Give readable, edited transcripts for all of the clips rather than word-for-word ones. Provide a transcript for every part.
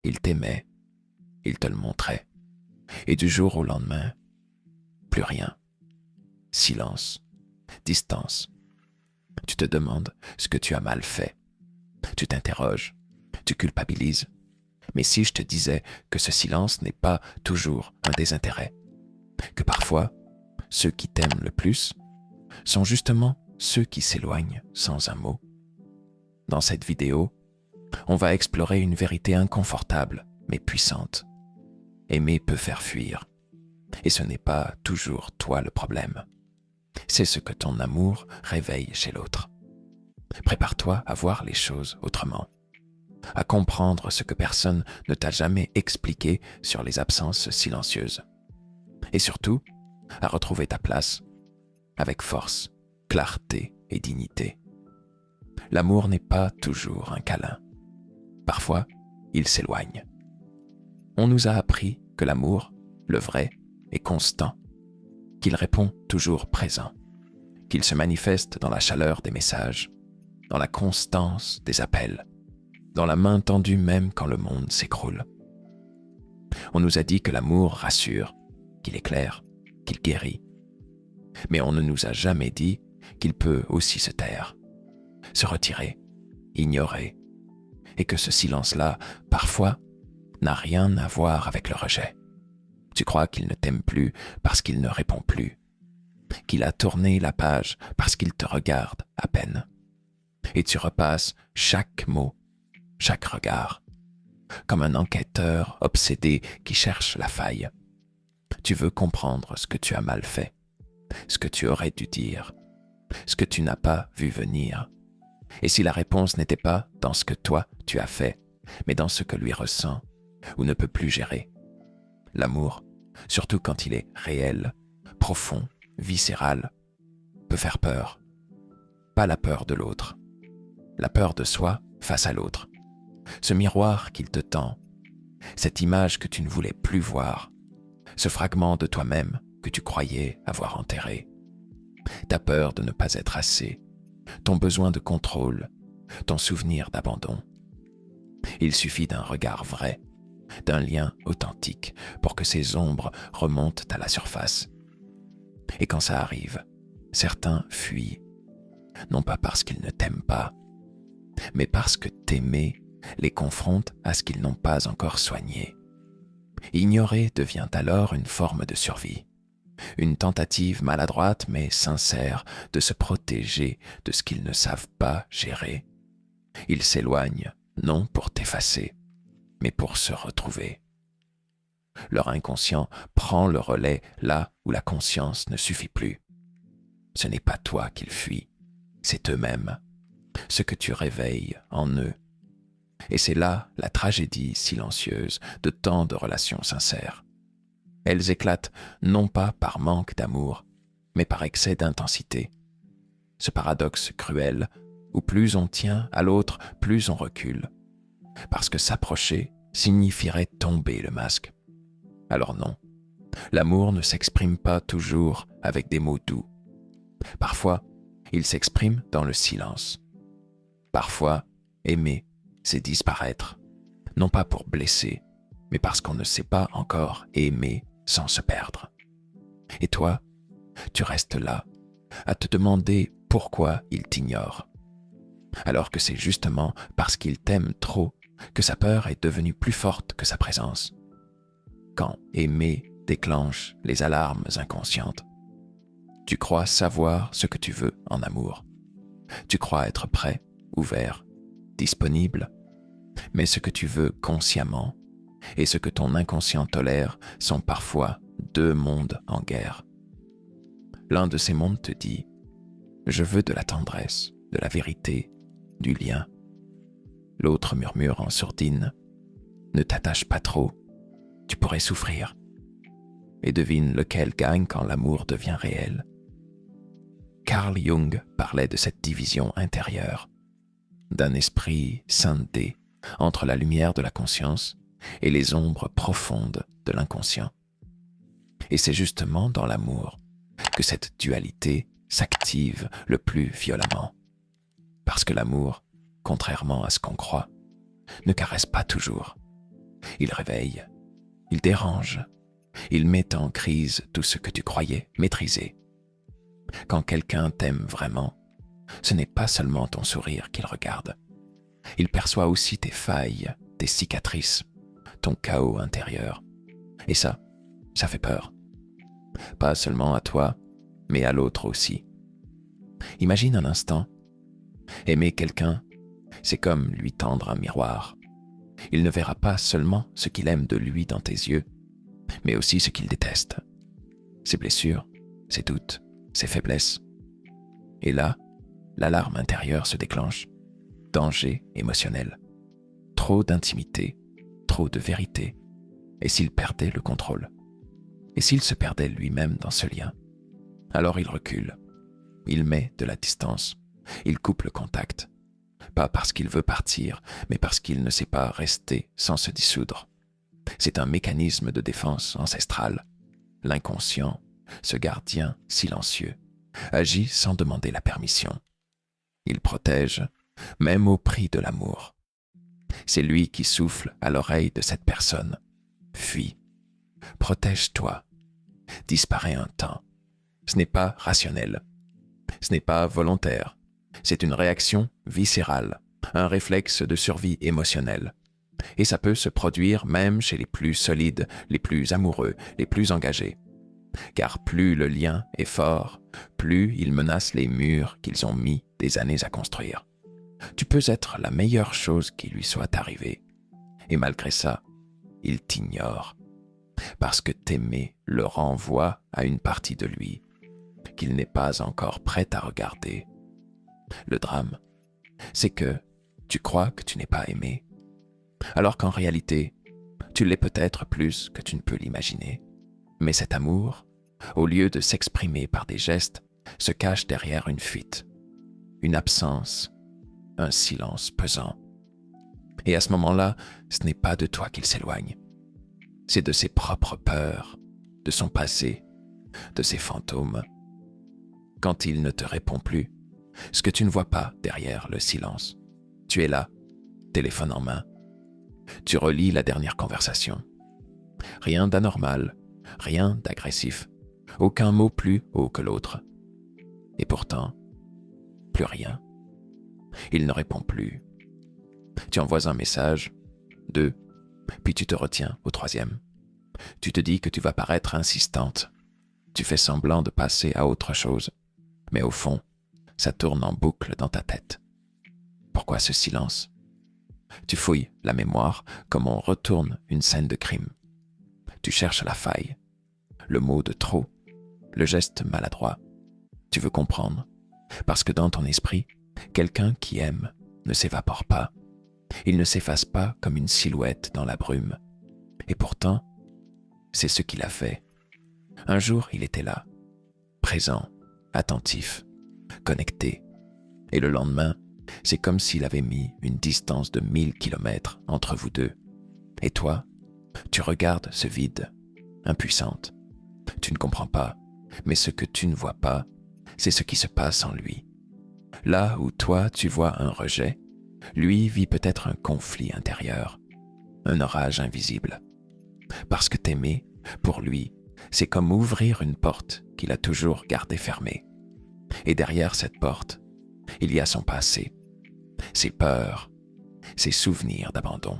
il t'aimait, il te le montrait. Et du jour au lendemain, plus rien. Silence, distance. Tu te demandes ce que tu as mal fait. Tu t'interroges, tu culpabilises. Mais si je te disais que ce silence n'est pas toujours un désintérêt, que parfois, ceux qui t'aiment le plus sont justement ceux qui s'éloignent sans un mot. Dans cette vidéo, on va explorer une vérité inconfortable mais puissante. Aimer peut faire fuir. Et ce n'est pas toujours toi le problème. C'est ce que ton amour réveille chez l'autre. Prépare-toi à voir les choses autrement, à comprendre ce que personne ne t'a jamais expliqué sur les absences silencieuses. Et surtout, à retrouver ta place, avec force, clarté et dignité. L'amour n'est pas toujours un câlin. Parfois, il s'éloigne. On nous a appris que l'amour, le vrai, est constant, qu'il répond toujours présent, qu'il se manifeste dans la chaleur des messages, dans la constance des appels, dans la main tendue même quand le monde s'écroule. On nous a dit que l'amour rassure, qu'il éclaire, qu'il guérit. Mais on ne nous a jamais dit qu'il peut aussi se taire, se retirer, ignorer, et que ce silence-là, parfois, n'a rien à voir avec le rejet. Tu crois qu'il ne t'aime plus parce qu'il ne répond plus, qu'il a tourné la page parce qu'il te regarde à peine. Et tu repasses chaque mot, chaque regard, comme un enquêteur obsédé qui cherche la faille. Tu veux comprendre ce que tu as mal fait, ce que tu aurais dû dire, ce que tu n'as pas vu venir. Et si la réponse n'était pas dans ce que toi tu as fait, mais dans ce que lui ressent ou ne peut plus gérer. L'amour, surtout quand il est réel, profond, viscéral, peut faire peur. Pas la peur de l'autre, la peur de soi face à l'autre. Ce miroir qu'il te tend, cette image que tu ne voulais plus voir, ce fragment de toi-même que tu croyais avoir enterré. Ta peur de ne pas être assez, ton besoin de contrôle, ton souvenir d'abandon. Il suffit d'un regard vrai, d'un lien authentique pour que ces ombres remontent à la surface. Et quand ça arrive, certains fuient, non pas parce qu'ils ne t'aiment pas, mais parce que t'aimer les confronte à ce qu'ils n'ont pas encore soigné. Ignorer devient alors une forme de survie, une tentative maladroite mais sincère de se protéger de ce qu'ils ne savent pas gérer. Ils s'éloignent, non pour t'effacer, mais pour se retrouver. Leur inconscient prend le relais là où la conscience ne suffit plus. Ce n'est pas toi qu'ils fuient, c'est eux-mêmes, ce que tu réveilles en eux. Et c'est là la tragédie silencieuse de tant de relations sincères. Elles éclatent non pas par manque d'amour, mais par excès d'intensité. Ce paradoxe cruel où plus on tient à l'autre, plus on recule. Parce que s'approcher signifierait tomber le masque. Alors non, l'amour ne s'exprime pas toujours avec des mots doux. Parfois, il s'exprime dans le silence. Parfois, aimer, c'est disparaître, non pas pour blesser, mais parce qu'on ne sait pas encore aimer sans se perdre. Et toi, tu restes là, à te demander pourquoi il t'ignore, alors que c'est justement parce qu'il t'aime trop que sa peur est devenue plus forte que sa présence. Quand aimer déclenche les alarmes inconscientes, tu crois savoir ce que tu veux en amour. Tu crois être prêt, ouvert, disponible, mais ce que tu veux consciemment et ce que ton inconscient tolère sont parfois deux mondes en guerre. L'un de ces mondes te dit « Je veux de la tendresse, de la vérité, du lien ». L'autre murmure en sourdine « Ne t'attache pas trop, tu pourrais souffrir ». Et devine lequel gagne quand l'amour devient réel. Carl Jung parlait de cette division intérieure, d'un esprit scindé entre la lumière de la conscience et les ombres profondes de l'inconscient. Et c'est justement dans l'amour que cette dualité s'active le plus violemment. Parce que l'amour, contrairement à ce qu'on croit, ne caresse pas toujours. Il réveille, il dérange, il met en crise tout ce que tu croyais maîtriser. Quand quelqu'un t'aime vraiment, ce n'est pas seulement ton sourire qu'il regarde. Il perçoit aussi tes failles, tes cicatrices, ton chaos intérieur. Et ça fait peur. Pas seulement à toi, mais à l'autre aussi. Imagine un instant, aimer quelqu'un, c'est comme lui tendre un miroir. Il ne verra pas seulement ce qu'il aime de lui dans tes yeux, mais aussi ce qu'il déteste. Ses blessures, ses doutes, ses faiblesses. Et là, l'alarme intérieure se déclenche. Danger émotionnel. Trop d'intimité, trop de vérité. Et s'il perdait le contrôle? Et s'il se perdait lui-même dans ce lien? Alors il recule. Il met de la distance. Il coupe le contact. Pas parce qu'il veut partir, mais parce qu'il ne sait pas rester sans se dissoudre. C'est un mécanisme de défense ancestrale. L'inconscient, ce gardien silencieux, agit sans demander la permission. Il protège, même au prix de l'amour. C'est lui qui souffle à l'oreille de cette personne. Fuis. Protège-toi. Disparais un temps. Ce n'est pas rationnel. Ce n'est pas volontaire. C'est une réaction viscérale, un réflexe de survie émotionnelle. Et ça peut se produire même chez les plus solides, les plus amoureux, les plus engagés. Car plus le lien est fort, plus il menace les murs qu'ils ont mis des années à construire. Tu peux être la meilleure chose qui lui soit arrivée. Et malgré ça, il t'ignore. Parce que t'aimer le renvoie à une partie de lui qu'il n'est pas encore prêt à regarder. Le drame, c'est que tu crois que tu n'es pas aimé, alors qu'en réalité, tu l'es peut-être plus que tu ne peux l'imaginer. Mais cet amour, au lieu de s'exprimer par des gestes, se cache derrière une fuite, une absence, un silence pesant. Et à ce moment-là, ce n'est pas de toi qu'il s'éloigne. C'est de ses propres peurs, de son passé, de ses fantômes. Quand il ne te répond plus, ce que tu ne vois pas derrière le silence, tu es là, téléphone en main. Tu relis la dernière conversation. Rien d'anormal, rien d'agressif, aucun mot plus haut que l'autre. Et pourtant, plus rien. Il ne répond plus. Tu envoies un message, 2, puis tu te retiens au 3e. Tu te dis que tu vas paraître insistante. Tu fais semblant de passer à autre chose, mais au fond, ça tourne en boucle dans ta tête. Pourquoi ce silence? Tu fouilles la mémoire comme on retourne une scène de crime. Tu cherches la faille, le mot de trop, le geste maladroit. Tu veux comprendre, parce que dans ton esprit, quelqu'un qui aime ne s'évapore pas. Il ne s'efface pas comme une silhouette dans la brume. Et pourtant, c'est ce qu'il a fait. Un jour, il était là, présent, attentif, connecté. Et le lendemain, c'est comme s'il avait mis une distance de 1000 kilomètres entre vous deux. Et toi, tu regardes ce vide, impuissante. Tu ne comprends pas, mais ce que tu ne vois pas, c'est ce qui se passe en lui. Là où toi, tu vois un rejet, lui vit peut-être un conflit intérieur, un orage invisible. Parce que t'aimer, pour lui, c'est comme ouvrir une porte qu'il a toujours gardée fermée. Et derrière cette porte, il y a son passé, ses peurs, ses souvenirs d'abandon,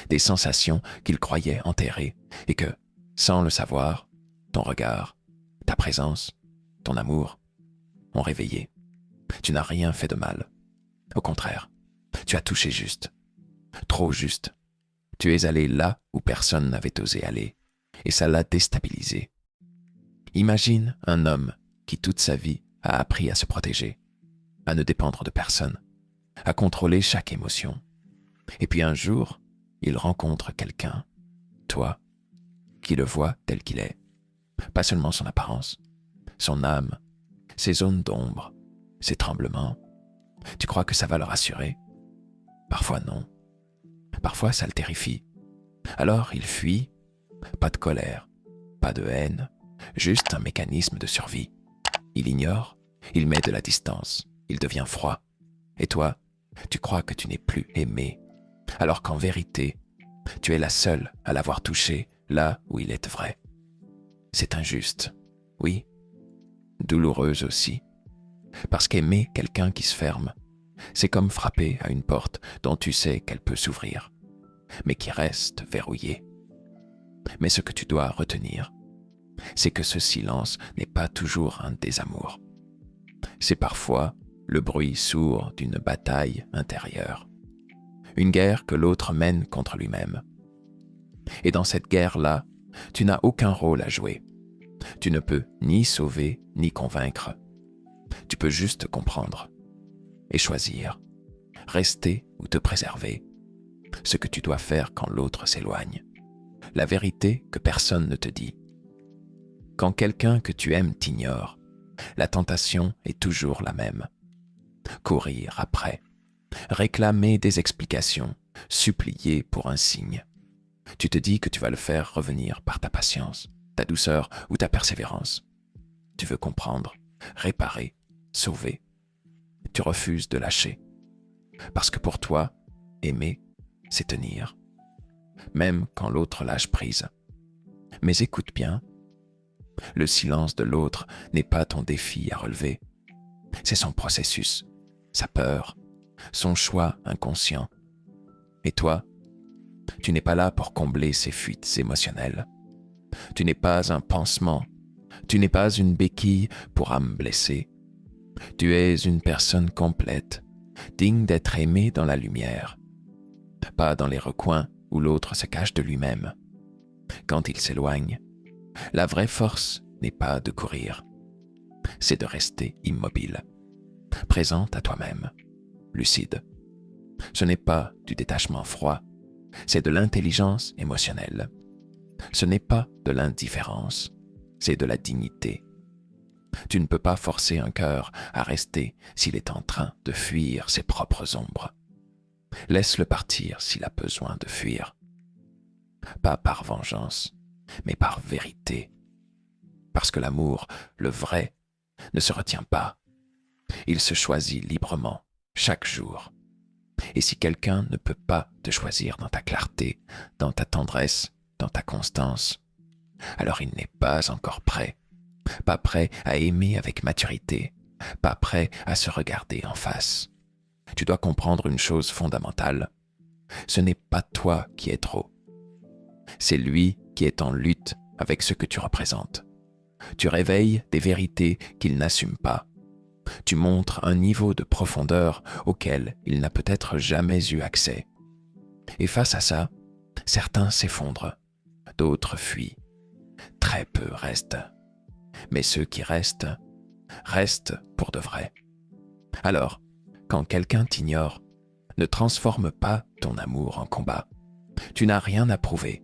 des sensations qu'il croyait enterrées et que, sans le savoir, ton regard, ta présence, ton amour ont réveillé. Tu n'as rien fait de mal. Au contraire, tu as touché juste, trop juste. Tu es allé là où personne n'avait osé aller, et ça l'a déstabilisé. Imagine un homme qui toute sa vie a appris à se protéger, à ne dépendre de personne, à contrôler chaque émotion. Et puis un jour, il rencontre quelqu'un, toi, qui le voit tel qu'il est. Pas seulement son apparence, son âme, ses zones d'ombre, ses tremblements. Tu crois que ça va le rassurer? Parfois non. Parfois ça le terrifie. Alors il fuit, pas de colère, pas de haine, juste un mécanisme de survie. Il ignore, il met de la distance, il devient froid. Et toi, tu crois que tu n'es plus aimé, alors qu'en vérité, Tu es la seule à l'avoir touché là où il est vrai. C'est injuste, oui, douloureuse aussi, parce qu'aimer quelqu'un qui se ferme, c'est comme frapper à une porte dont tu sais qu'elle peut s'ouvrir, mais qui reste verrouillée. Mais ce que tu dois retenir, c'est que ce silence n'est pas toujours un désamour. C'est parfois le bruit sourd d'une bataille intérieure, une guerre que l'autre mène contre lui-même. Et dans cette guerre-là, tu n'as aucun rôle à jouer. Tu ne peux ni sauver ni convaincre. Tu peux juste comprendre et choisir, rester ou te préserver, ce que tu dois faire quand l'autre s'éloigne, la vérité que personne ne te dit. Quand quelqu'un que tu aimes t'ignore, la tentation est toujours la même. Courir après, réclamer des explications, supplier pour un signe. Tu te dis que tu vas le faire revenir par ta patience, ta douceur ou ta persévérance. Tu veux comprendre, réparer, sauver. Tu refuses de lâcher. Parce que pour toi, aimer, c'est tenir. Même quand l'autre lâche prise. Mais écoute bien, le silence de l'autre n'est pas ton défi à relever. C'est son processus, sa peur, son choix inconscient. Et toi, tu n'es pas là pour combler ses fuites émotionnelles. Tu n'es pas un pansement. Tu n'es pas une béquille pour âme blessée. Tu es une personne complète, digne d'être aimée dans la lumière, pas dans les recoins où l'autre se cache de lui-même. Quand il s'éloigne, la vraie force n'est pas de courir, c'est de rester immobile, présente à toi-même, lucide. Ce n'est pas du détachement froid, c'est de l'intelligence émotionnelle. Ce n'est pas de l'indifférence, c'est de la dignité. Tu ne peux pas forcer un cœur à rester s'il est en train de fuir ses propres ombres. Laisse-le partir s'il a besoin de fuir. Pas par vengeance, mais par vérité. Parce que l'amour, le vrai, ne se retient pas. Il se choisit librement, chaque jour. Et si quelqu'un ne peut pas te choisir dans ta clarté, dans ta tendresse, dans ta constance, alors il n'est pas encore prêt. Pas prêt à aimer avec maturité, pas prêt à se regarder en face. Tu dois comprendre une chose fondamentale. Ce n'est pas toi qui es trop. C'est lui qui est en lutte avec ce que tu représentes. Tu réveilles des vérités qu'il n'assume pas. Tu montres un niveau de profondeur auquel il n'a peut-être jamais eu accès. Et face à ça, certains s'effondrent, d'autres fuient. Très peu restent. Mais ceux qui restent, restent pour de vrai. Alors, quand quelqu'un t'ignore, ne transforme pas ton amour en combat. Tu n'as rien à prouver.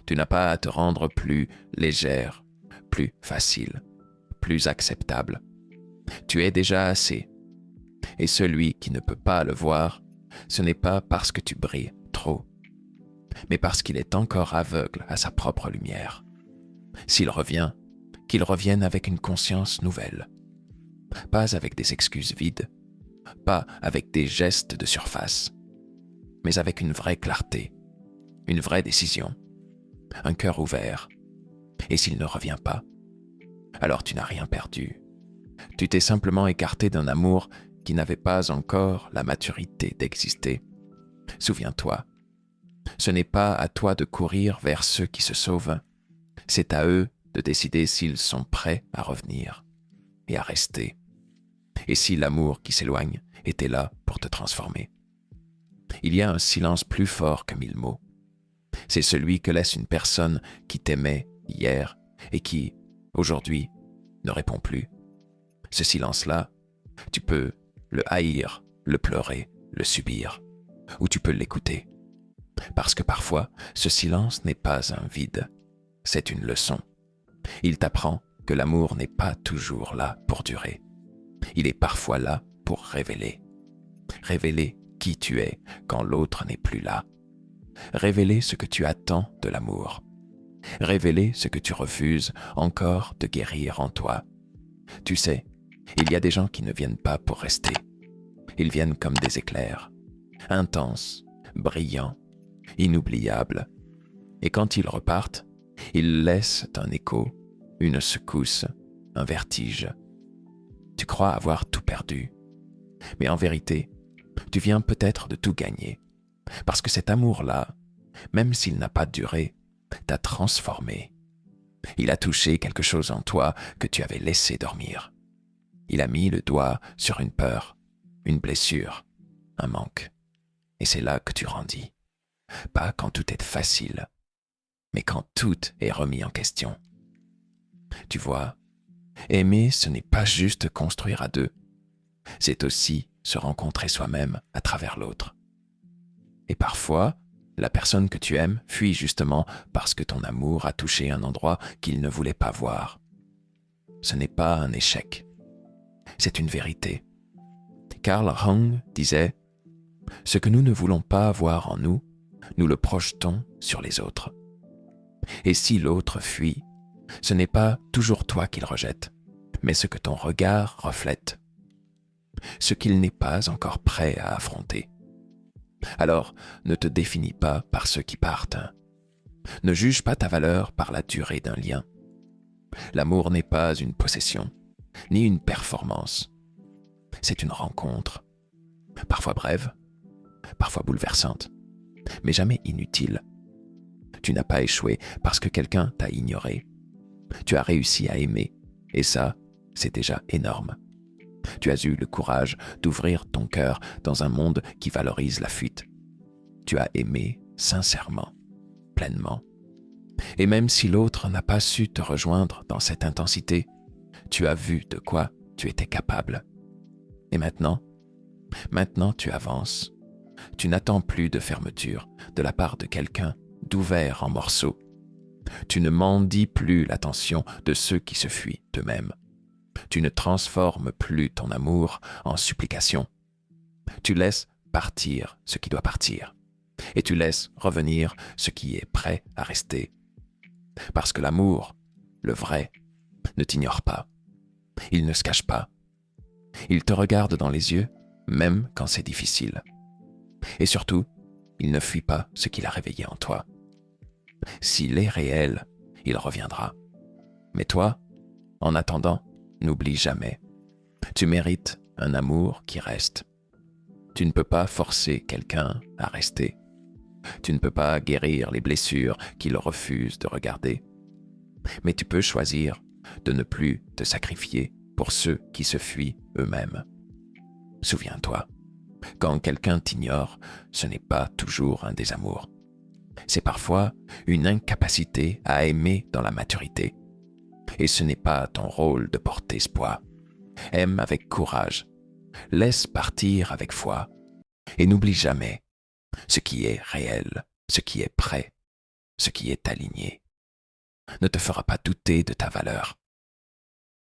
Tu n'as pas à te rendre plus légère, plus facile, plus acceptable. Tu es déjà assez. Et celui qui ne peut pas le voir, ce n'est pas parce que tu brilles trop, mais parce qu'il est encore aveugle à sa propre lumière. S'il revient, qu'il revienne avec une conscience nouvelle. Pas avec des excuses vides, pas avec des gestes de surface, mais avec une vraie clarté, une vraie décision, un cœur ouvert. Et s'il ne revient pas, alors tu n'as rien perdu. Tu t'es simplement écarté d'un amour qui n'avait pas encore la maturité d'exister. Souviens-toi, ce n'est pas à toi de courir vers ceux qui se sauvent, c'est à eux de décider s'ils sont prêts à revenir et à rester. Et si l'amour qui s'éloigne était là pour te transformer. Il y a un silence plus fort que 1000 mots. C'est celui que laisse une personne qui t'aimait hier et qui, aujourd'hui, ne répond plus. Ce silence-là, tu peux le haïr, le pleurer, le subir, ou tu peux l'écouter. Parce que parfois, ce silence n'est pas un vide, c'est une leçon. Il t'apprend que l'amour n'est pas toujours là pour durer. Il est parfois là pour révéler. Révéler qui tu es quand l'autre n'est plus là. Révéler ce que tu attends de l'amour. Révéler ce que tu refuses encore de guérir en toi. Tu sais, il y a des gens qui ne viennent pas pour rester. Ils viennent comme des éclairs, intenses, brillants, inoubliables. Et quand ils repartent, ils laissent un écho, une secousse, un vertige. Tu crois avoir tout perdu, mais en vérité, tu viens peut-être de tout gagner, parce que cet amour-là, même s'il n'a pas duré, t'a transformé. Il a touché quelque chose en toi que tu avais laissé dormir. Il a mis le doigt sur une peur, une blessure, un manque. Et c'est là que tu grandis. Pas quand tout est facile, mais quand tout est remis en question. Tu vois, aimer, ce n'est pas juste construire à deux. C'est aussi se rencontrer soi-même à travers l'autre. Et parfois, la personne que tu aimes fuit justement parce que ton amour a touché un endroit qu'il ne voulait pas voir. Ce n'est pas un échec, c'est une vérité. Carl Jung disait « Ce que nous ne voulons pas voir en nous, nous le projetons sur les autres. Et si l'autre fuit, ce n'est pas toujours toi qu'il rejette, mais ce que ton regard reflète, ce qu'il n'est pas encore prêt à affronter. Alors, ne te définis pas par ceux qui partent. Ne juge pas ta valeur par la durée d'un lien. L'amour n'est pas une possession, ni une performance. C'est une rencontre, parfois brève, parfois bouleversante, mais jamais inutile. Tu n'as pas échoué parce que quelqu'un t'a ignoré. Tu as réussi à aimer, et ça, c'est déjà énorme. Tu as eu le courage d'ouvrir ton cœur dans un monde qui valorise la fuite. Tu as aimé sincèrement, pleinement. Et même si l'autre n'a pas su te rejoindre dans cette intensité, tu as vu de quoi tu étais capable. Et maintenant tu avances. Tu n'attends plus de fermeture de la part de quelqu'un, d'ouvert en morceaux. Tu ne mendies plus l'attention de ceux qui se fuient d'eux-mêmes. Tu ne transformes plus ton amour en supplication. Tu laisses partir ce qui doit partir. Et tu laisses revenir ce qui est prêt à rester. Parce que l'amour, le vrai, ne t'ignore pas. Il ne se cache pas. Il te regarde dans les yeux, même quand c'est difficile. Et surtout, il ne fuit pas ce qu'il a réveillé en toi. S'il est réel, il reviendra. Mais toi, en attendant, n'oublie jamais. Tu mérites un amour qui reste. Tu ne peux pas forcer quelqu'un à rester. Tu ne peux pas guérir les blessures qu'il refuse de regarder. Mais tu peux choisir de ne plus te sacrifier pour ceux qui se fuient eux-mêmes. Souviens-toi, quand quelqu'un t'ignore, ce n'est pas toujours un désamour. C'est parfois une incapacité à aimer dans la maturité. Et ce n'est pas ton rôle de porter ce poids. Aime avec courage. Laisse partir avec foi. Et n'oublie jamais ce qui est réel, ce qui est prêt, ce qui est aligné. Ne te fera pas douter de ta valeur.